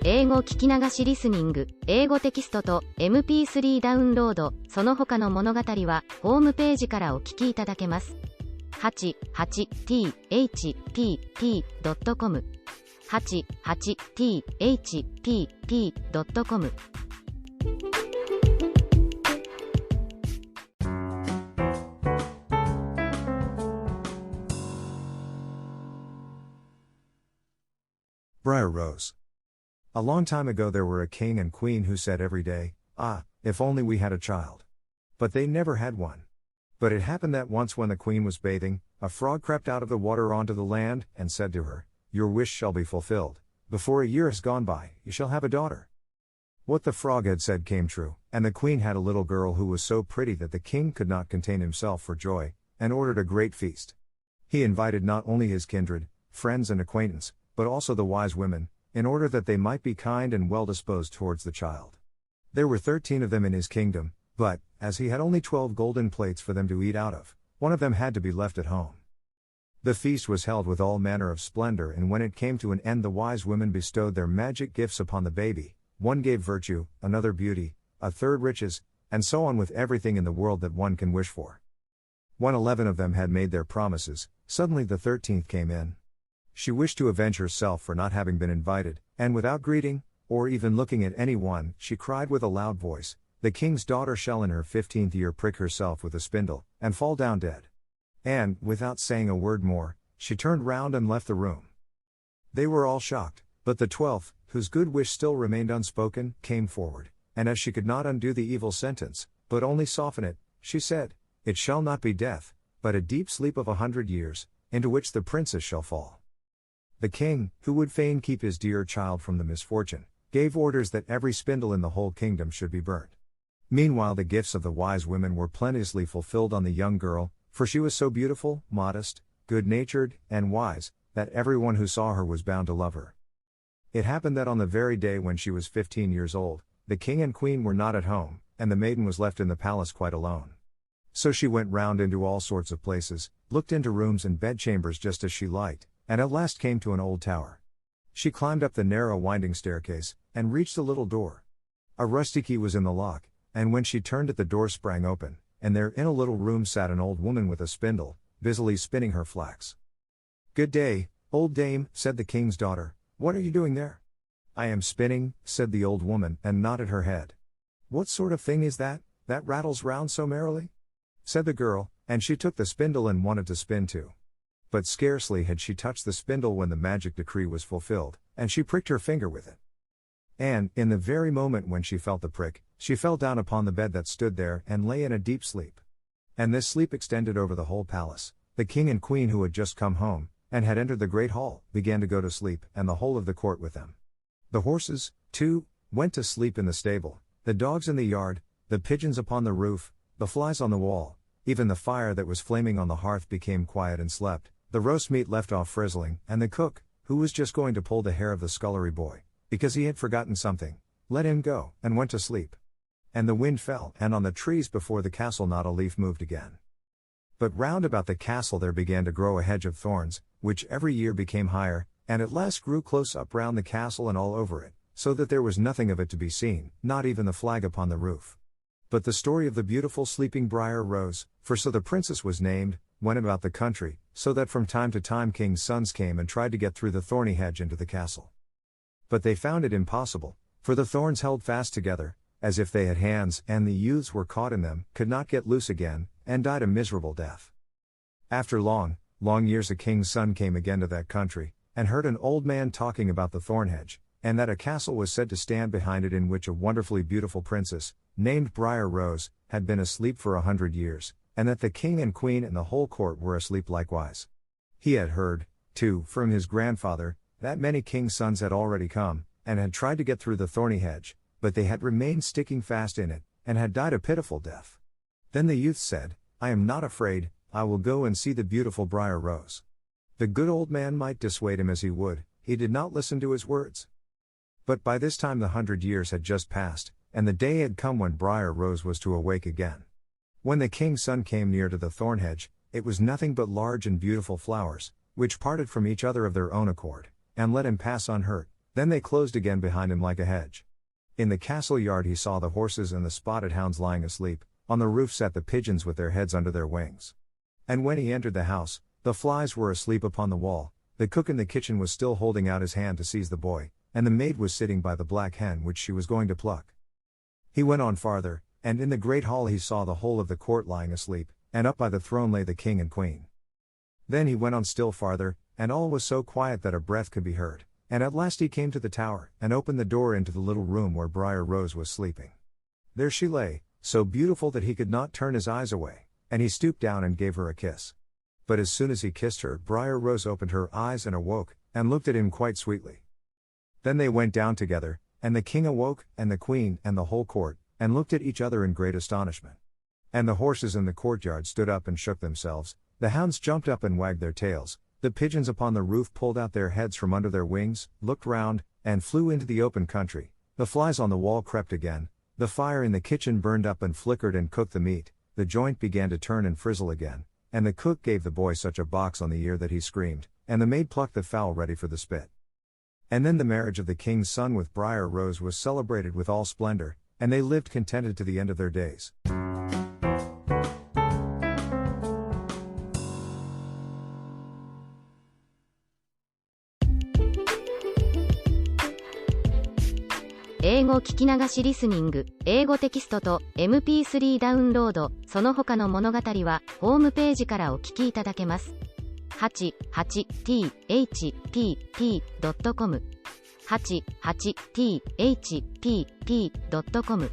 英語聞き流しリスニング、英語テキストと MP3 ダウンロード、その他の物語はホームページからお聞きいただけます。88thpp.com 88thpp.com Briar Rose. A long time ago there were a king and queen who said every day, "Ah, if only we had a child." But they never had one. But it happened that once when the queen was bathing, a frog crept out of the water onto the land, and said to her, "Your wish shall be fulfilled. Before a year has gone by, you shall have a daughter." What the frog had said came true, and the queen had a little girl who was so pretty that the king could not contain himself for joy, and ordered a great feast. He invited not only his kindred, friends and acquaintance, but also the wise women, in order that they might be kind and well-disposed towards the child. There were 13 of them in his kingdom, but, as he had only 12 golden plates for them to eat out of, one of them had to be left at home. The feast was held with all manner of splendor, and when it came to an end the wise women bestowed their magic gifts upon the baby. One gave virtue, another beauty, a third riches, and so on with everything in the world that one can wish for. When 11 of them had made their promises, suddenly the 13th came in. She wished to avenge herself for not having been invited, and without greeting, or even looking at anyone, she cried with a loud voice, "The king's daughter shall in her 15th year prick herself with a spindle, and fall down dead." And, without saying a word more, she turned round and left the room. They were all shocked, but the 12th, whose good wish still remained unspoken, came forward, and as she could not undo the evil sentence, but only soften it, she said, "It shall not be death, but a deep sleep of 100 years, into which the princess shall fall." The king, who would fain keep his dear child from the misfortune, gave orders that every spindle in the whole kingdom should be burnt. Meanwhile the gifts of the wise women were plenteously fulfilled on the young girl, for she was so beautiful, modest, good-natured, and wise, that everyone who saw her was bound to love her. It happened that on the very day when she was 15 years old, the king and queen were not at home, and the maiden was left in the palace quite alone. So she went round into all sorts of places, looked into rooms and bedchambers just as she liked, and at last came to an old tower. She climbed up the narrow winding staircase, and reached a little door. A rusty key was in the lock, and when she turned it the door sprang open, and there in a little room sat an old woman with a spindle, busily spinning her flax. "Good day, old dame," said the king's daughter, "what are you doing there?" "I am spinning," said the old woman, and nodded her head. "What sort of thing is that rattles round so merrily?" said the girl, and she took the spindle and wanted to spin too. But scarcely had she touched the spindle when the magic decree was fulfilled, and she pricked her finger with it. And, in the very moment when she felt the prick, she fell down upon the bed that stood there, and lay in a deep sleep. And this sleep extended over the whole palace. The king and queen who had just come home, and had entered the great hall, began to go to sleep, and the whole of the court with them. The horses, too, went to sleep in the stable, the dogs in the yard, the pigeons upon the roof, the flies on the wall, even the fire that was flaming on the hearth became quiet and slept. The roast meat left off frizzling, and the cook, who was just going to pull the hair of the scullery boy, because he had forgotten something, let him go, and went to sleep. And the wind fell, and on the trees before the castle not a leaf moved again. But round about the castle there began to grow a hedge of thorns, which every year became higher, and at last grew close up round the castle and all over it, so that there was nothing of it to be seen, not even the flag upon the roof. But the story of the beautiful sleeping Briar Rose, for so the princess was named, went about the country, so that from time to time kings' sons came and tried to get through the thorny hedge into the castle. But they found it impossible, for the thorns held fast together, as if they had hands, and the youths were caught in them, could not get loose again, and died a miserable death. After long years a king's son came again to that country, and heard an old man talking about the thorn hedge, and that a castle was said to stand behind it in which a wonderfully beautiful princess, named Briar Rose, had been asleep for 100 years, and that the king and queen and the whole court were asleep likewise. He had heard, too, from his grandfather, that many kings' sons had already come, and had tried to get through the thorny hedge, but they had remained sticking fast in it, and had died a pitiful death. Then the youth said, "I am not afraid, I will go and see the beautiful Briar Rose." The good old man might dissuade him as he would, he did not listen to his words. But by this time the 100 years had just passed, and the day had come when Briar Rose was to awake again. When the king's son came near to the thorn hedge, it was nothing but large and beautiful flowers, which parted from each other of their own accord, and let him pass unhurt, Then they closed again behind him like a hedge. In the castle yard he saw the horses and the spotted hounds lying asleep, on the roof sat the pigeons with their heads under their wings. And when he entered the house, the flies were asleep upon the wall, the cook in the kitchen was still holding out his hand to seize the boy, and the maid was sitting by the black hen which she was going to pluck. He went on farther, and in the great hall he saw the whole of the court lying asleep, and up by the throne lay the king and queen. Then he went on still farther, and all was so quiet that a breath could be heard, and at last he came to the tower, and opened the door into the little room where Briar Rose was sleeping. There she lay, so beautiful that he could not turn his eyes away, and he stooped down and gave her a kiss. But as soon as he kissed her, Briar Rose opened her eyes and awoke, and looked at him quite sweetly. Then they went down together, and the king awoke, and the queen, and the whole court, and looked at each other in great astonishment. And the horses in the courtyard stood up and shook themselves, the hounds jumped up and wagged their tails, the pigeons upon the roof pulled out their heads from under their wings, looked round, and flew into the open country, the flies on the wall crept again, the fire in the kitchen burned up and flickered and cooked the meat, the joint began to turn and frizzle again, and the cook gave the boy such a box on the ear that he screamed, and the maid plucked the fowl ready for the spit. And then the marriage of the king's son with Briar Rose was celebrated with all splendor, and they lived contented to the end of their days. 英語聞き流しリスニング、英語テキストと MP3 ダウンロード、その他の物語はホームページからお聞きいただけます。88thpp.com 88thpp.com